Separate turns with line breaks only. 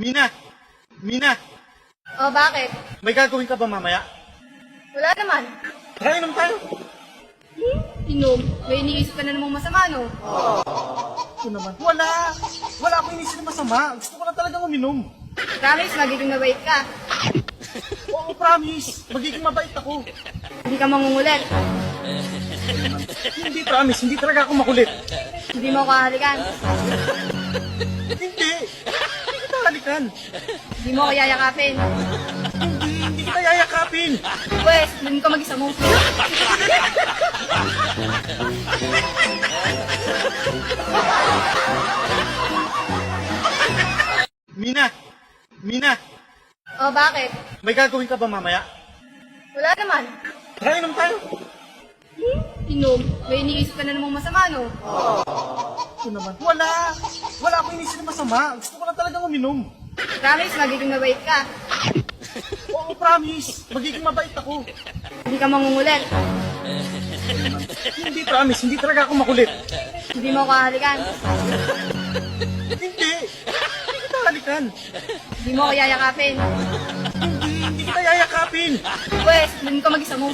Mina! Mina!
Oh, bakit?
May gagawin ka ba mamaya?
Wala naman.
Tara, inom tayo.
Inom. May iniisip ka na namang masama, no?
Ito naman. Wala! Wala akong inisip na masama. Gusto ko lang talagang uminom.
Promise, magiging mabait ka.
Oo, promise. Magiging mabait ako.
Hindi ka mangungulit.
Hindi, promise. Hindi talaga ako makulit.
Hindi mo ako hahalikan.
Hindi. Hindi kita halikan.
Hindi mo ako yayakapin.
Hindi kita yayakapin.
Pwes, doon ka mag-isa mo.
Mina! Mina!
Oh, bakit?
May gagawin ka ba mamaya?
Wala naman.
Tara, inom tayo.
Inom. May iniisip ka na namang masama, no?
Ito naman. Wala! Wala akong inisip na masama. Gusto ko lang talagang uminom.
Promise, magiging mabait ka.
Oo, promise. Magiging mabait ako.
Hindi ka mangungulit.
Hindi, promise. Hindi talaga ako makulit.
Hindi mo ako hahalikan.
Hindi. Hindi kita halikan.
Hindi mo ako yayakapin.
Hindi kita yayakapin.
Pwes, doon ka mag-isa mo.